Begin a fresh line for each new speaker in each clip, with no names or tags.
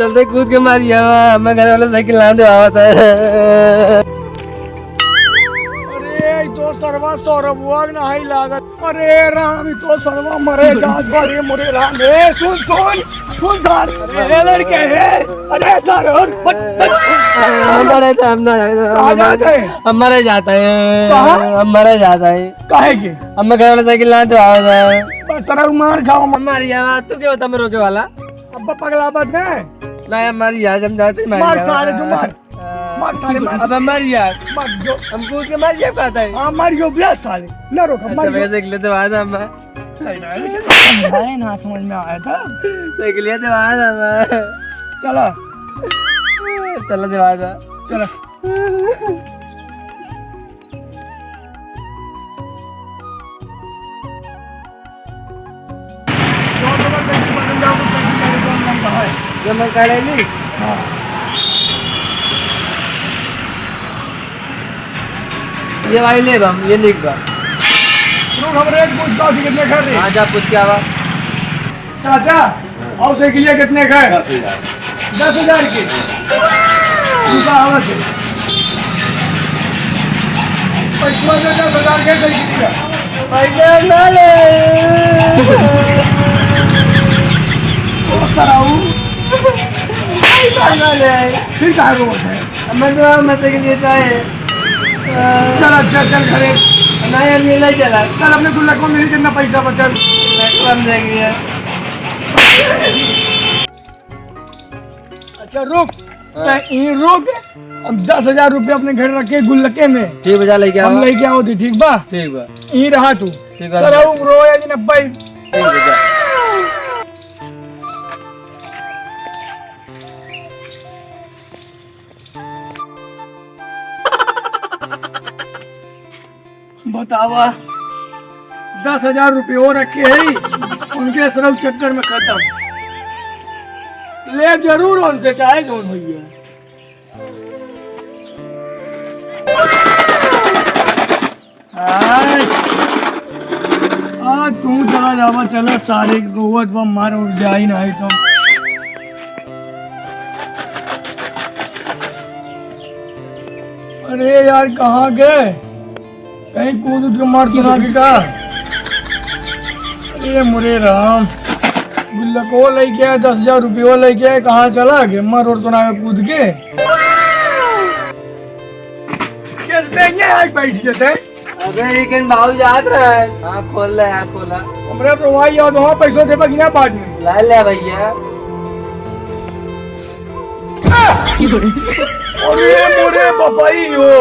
चलते कूद के मारिया मैं घर वाले साइकिल ला दे आवा था।
अरे तो सर्वा सौरभ वाग नहीं लागत। अरे राम तो सर्वा मरे जात बड़े मोरे राम रे सुन सुन सुन सार अरे लड़के है। अरे सार
हमारे हम मरे जाता है हम मरे जाता है
काहे के
अब मैं घर वाले साइकिल ला दे आवा था।
बस सर मार खाओ
मारिया तू क्या होता मैं रोके वाला
अब पगला बात नहीं
ना हमारी याद हम जाते
मार सारे जो मार मार सारे मार
अब हमारी याद
मार जो
हम कूद के मारिया कहता है।
हां मार जो ब्याह साले ना रोक मार
अच्छा देख लेते बाद हम
सही है ना समझ में आया था
देख लिया दे बाद हम
चला
चलो दे बाद
चला
जमा करेली
हां
ये वाली ले बम ये लिख बा
रुक हम रेट पूछता हूं कितने खा रहे।
हां जा पूछ के आवा
चाचा और से किलिया कितने का है 10,000 की दूसरा आवाज है पैसा दे 10,000 के सही किलिया
पैसा ना ले
तो कराऊं
पैसा ना ले
ठीक है वो है
मैं तो मत के लिए चाहे
चल चल चल घरे
नहीं हम ये नहीं चला
चल अपने गुल्ला को मिल कितना पैसा बचा
कम देंगे।
अच्छा रुक यहीं रुक अब 10,000 रुपये अपने घर रखे गुल्लके में
ठीक बजा लेके आओ
हम लेके आओ ठीक बा
ठीक बा
यहीं रहा तू
ठीक है
सर रोया जी 90
ठीक बजा
बतावा 10,000 रुपये और रखे है उनके सरल चक्कर में खत्म ले जरूर उनसे चाहे जो हुई है। आज तू चला जावा चला सारे रोवत व मार उठ जाई नहीं तो अरे यार कहाँ गए कहीं कूद उठ के मार सुना के का। अरे मुरे राम गुल्लक वो लेके आए 10,000 रुपये वो लेके आए कहाँ चला गया मर और सुना के कूद के किस पे आज बैठ गए थे।
अबे लेकिन भाव याद रहा है हाँ खोल ले हाँ खोला
हमरे तो वही याद वहाँ पैसों दे बगिना बाद में
ला ले भैया
अरे मोरे बाबाई हो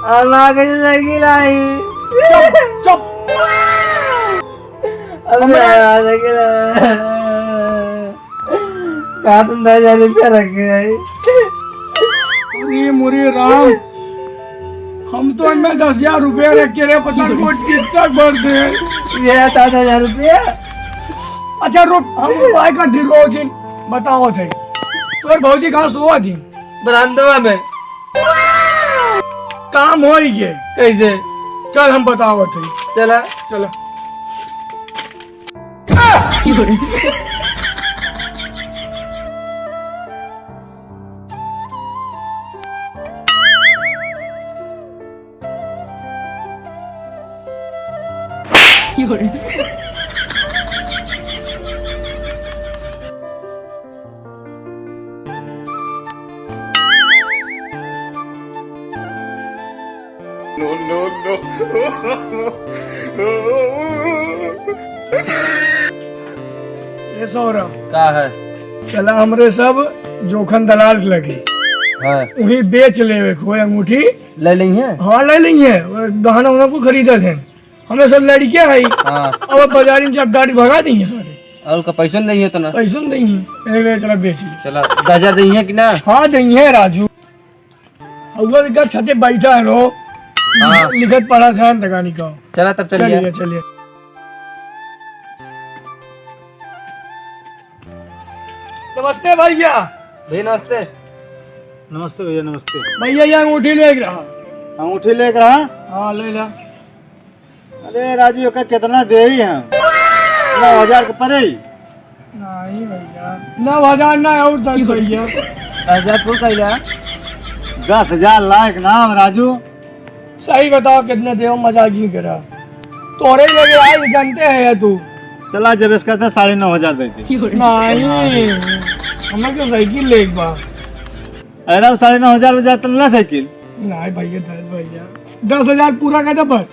अब आगे से साइकिल आई
चुप चुप
अब साइकिल कहा तुम 10,000 रुपया रख गए।
अरे मोरे राम हम तो इनमें 10,000 रुपया रख के रहे पता नहीं कितना बढ़ते हैं
ये 10,000 रुपया।
अच्छा रुक हम उपाय कर दी रोज दिन बताओ थे तो भौजी कहाँ सोआ थी
बरामदवा में
काम हो ही गए
कैसे
चल हम बताओ थे
चला
चलो
No, no, no.
ये सौरभ
का है
चला हमरे सब जोखन दलाल लगी
हाँ
वही बेच ले खोए अंगूठी
ले लेंगे
हाँ ले लेंगे गहना उन्हें को खरीदे थे हमें सब लड़के आई
हाँ
अब बाजारी में जब गाड़ी भगा देंगे सारे
और का पैसा नहीं है तो ना
पैसा नहीं देंगे चला बेच ली
चला 10,000 देंगे कि ना
हाँ देंगे राजू अगर का छते बैठा है रो
हाँ
लिखत पढ़ा था तकानी का
चला तब चलिए
चलिए चलिए नमस्ते भैया
भैया नमस्ते
नमस्ते भैया नमस्ते।
भैया ये अंगूठी ले रहा
अंगूठी लेकर हाँ
हाँ ले ला
अरे राजू का कितना दे ही हम 9,000 के पड़े
नहीं भैया 9,000 ना और 10 भैया
10,000 को कैला
10,000 लाख नाम राजू।
सही बताओ कितने दे मजाक नहीं करा तोरे लगे आज जानते हैं या तू
चला जब इसका था 9,500 देते।
नहीं हमें तो साइकिल ले एक बार
अरे 9,500 में जाता ना साइकिल।
नहीं भैया 10 भैया 10,000 पूरा कर दे बस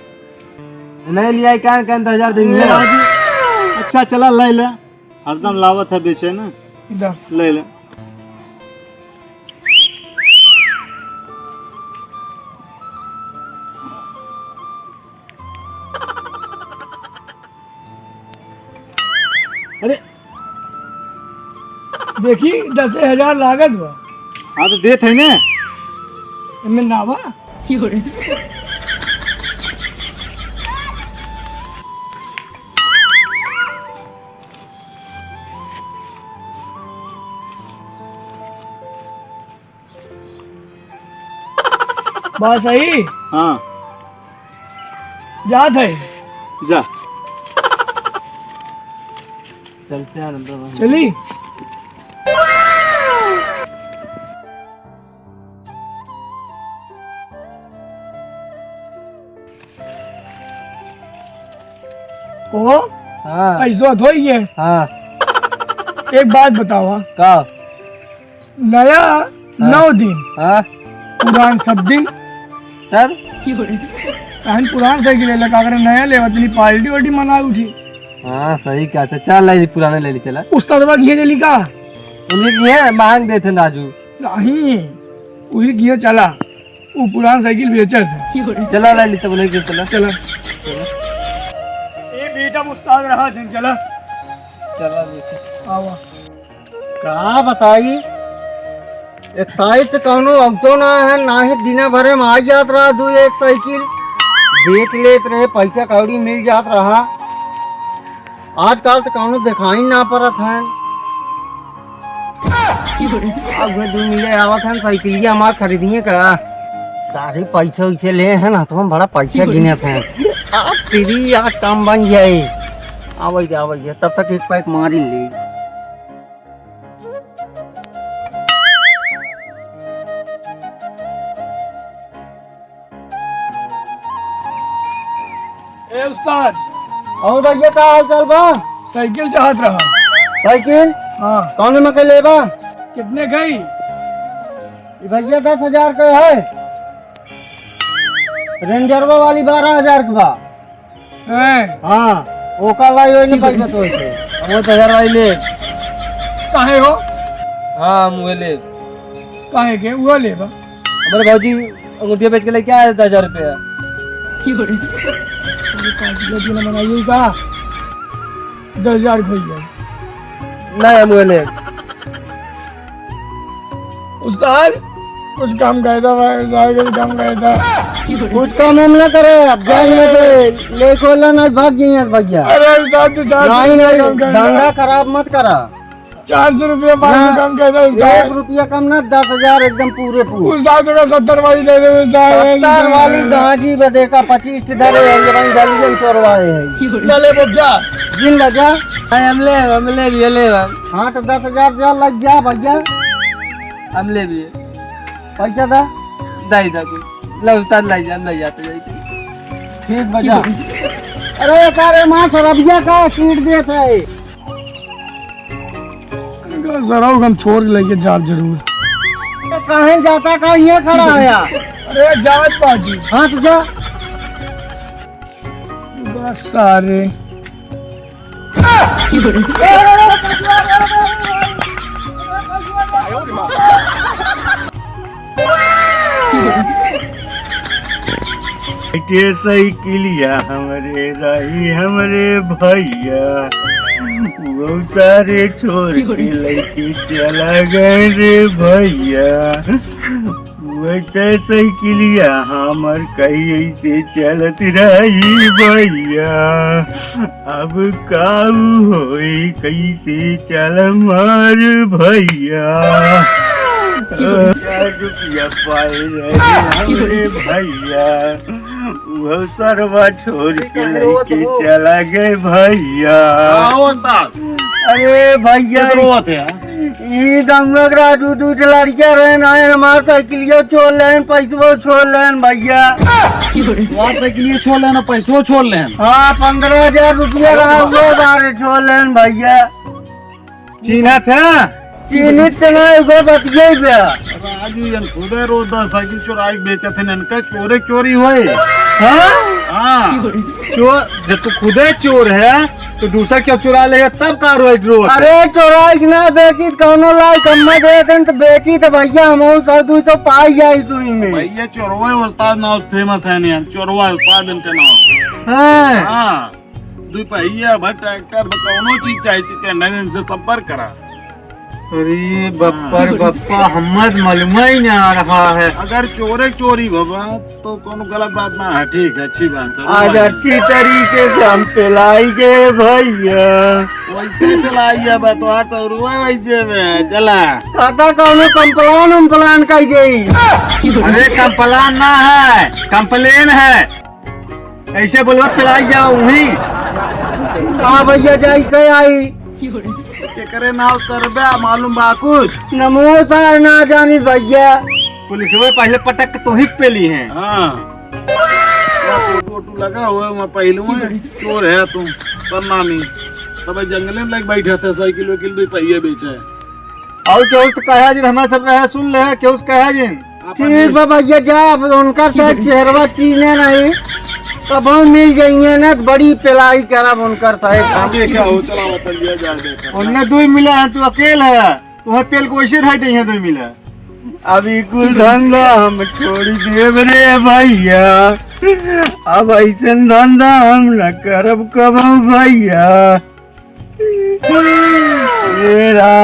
नहीं लिया क्या 10,000 देंगे
अच्छा चला ले ले हरदम लावत है बेचे ना
इधर
ले ले।
अरे देखी 10,000 लागत बा
हाँ तो देत है ने
इनमें नावा बात सही
हाँ
जात है
जा
चलते हैं नंबर
चली ओ
हाँ
ऐसा तो ही है
हाँ
एक बात बताओ
का
नया 9 दिन
हाँ
पुरान सब दिन
तब
कहन पुरान साइकिल ले लगा अगर नया ले इतनी पार्टी वार्टी मना उठी
हाँ सही क्या था चल ले पुराने ले ली चला
उस तरह घिए जली का
उन्हें किए मांग दे थे राजू
नहीं वही घिए चला वो पुरान साइकिल बेचा था
चला ले ली तब नहीं कि चला
चला ये बेटा मुस्ताद रहा जन चला
चला देखो
आवा
का बताई एक्साइज कौनो अवतो ना है ना ही दिन भरे में आ जात रहा दू एक साइकिल बेच लेत रहे पैसा कौड़ी मिल जात रहा आजकल तो कौनो दिखाई ना पड़त है। अब दू मिले आवत है साइकिल हमार खरीदिए का सारे पैसे वैसे ले हैं ना तो हम बड़ा पैसा गिने थे अब तेरी आज काम बन जाए आवे तब तक एक पैक मारी ले।
ए उस्ताद
और भैया का हाल चाल बा?
साइकिल चाहत रहा
साइकिल
हाँ
कौन में के लेबा?
कितने गई
ये भैया 10,000 का है रेंजरवा वाली 12,000 का बा।
हैं
हाँ ओका लाई होई नहीं पैसा तो ऐसे
वो 10,000 वाली ले
काहे हो
हाँ मुँह ले
काहे के वो ले बा
हमारे भाजी अंगूठिया बेच के ले क्या आया 10,000 रुपया
मनाइए का 10,000 खोई गए
नहीं मुँह ले
उस्ताद कुछ काम गया था भाई साइकिल काम गया था
कुछ काम हम ना करे अब जाएंगे ले खोला ना भाग जाइए भैया।
अरे उस्ताद तो 400
नहीं धंधा खराब मत करा
400 रुपया 500 कम कहता
1
उस्ताद
रुपया कम ना 10,000 एकदम पूरे पूरे
उस्ताद का 70 वाली दे दे उस्ताद
70 वाली गाजी बदे का 25 धरे हैं जल्दी चोरवाए हैं
चले बच्चा
जिन बजा।
हमले भी ले
हाँ तो 10,000 जा लग जा भैया
हमले भी
पैसा दा
दाई दा को ला उस्ताद लाई जा नहीं जाते जाए
ठीक बजा। अरे सारे माँ सरबिया का सीट देते है
जरा हम छोड़ के लेके जा जरूर
कहीं जाता का ये खड़ा है
अरे जात पार्टी
हाँ तो जा
बस सारे
के साइकिलिया हमारे राही हमारे भैया वो सारे छोड़ के लेके चला गए रे भैया वो साइकिलिया हमर कहीं से चलत रही भैया अब काऊ होई कैसे चल मार भैया रुपया पाए रहे भैया वो सरवा छोड़ के लेके चला गए भैया। अरे भैया
रोत है
ई दमक राजू दूध लड़किया रहे ना हमार साइकिलियो छोड़ लेन पैसो छोड़ लेन भैया।
बात साइकिल छोड़ लेना पैसो छोड़ लेन।
हाँ 15,000 रुपया रहा वो बारे छोड़ लेन भैया।
चीना था
चीनित नहीं गो बतिये पे
राजू जन खुदे रोज साइकिल चोराई बेचा थे इनका चोरे चोरी होए।
हाँ
हाँ चोर जब तू खुदे चोर है तो दूसरा क्यों चुरा लेगा तब कार्रवाई रोज।
अरे चोराई ना बेची कौनो लाई कम्मा देते तो बेची तो भैया हम 100-200 पाई जाई तू में
भैया चोरवा उस्ताद नाम फेमस है नहीं चोरवा उस्ताद इनका नाम।
हाँ
हाँ दो पहिया भर ट्रैक्टर कौनो चीज चाहिए टेंडर इनसे संपर्क करा।
अरे बप्पर बप्पा हमद मालूम ही नहीं आ रहा है।
अगर चोरे चोरी बाबा तो कोनो गलत बात ना है। ठीक है अच्छी बात है
आज अच्छी तरीके से हम पिलाई गए भैया।
वैसे पिलाई है बतवार तो रुआ वैसे में चला
खाता कौनो कंप्लान कही गई।
अरे कंप्लान ना है कंप्लेन है
ऐसे बोलवा पिलाई जाओ वही कहा भैया जाई कह आई
के करे ना कर बे मालूम बा कुछ
नमो सार ना जानी भैया।
पुलिस में पहले पटक तो ही पेली है। हाँ फोटो लगा हुआ मैं पहलू में चोर है तुम परनामी तब जंगल में लग बैठा था साइकिल वकील भी पहिए बेचा है।
और क्या उस कहा जिन हमारे सब रहा सुन ले क्या उस कहा जिन ठीक बा भैया जा उनका शायद चेहरा चीने नहीं तब हम मिल गई है ना बड़ी पिलाई करब उनकर साहेब
देखा हो चला वतन लिया जा देखा
उनने दो मिला है तू अकेल है तुम्हें पेल को ऐसे रह दे दो मिला अभी कुल धंधा हम छोड़ देव रे भैया। अब ऐसा धंधा हम न करब कब भैया।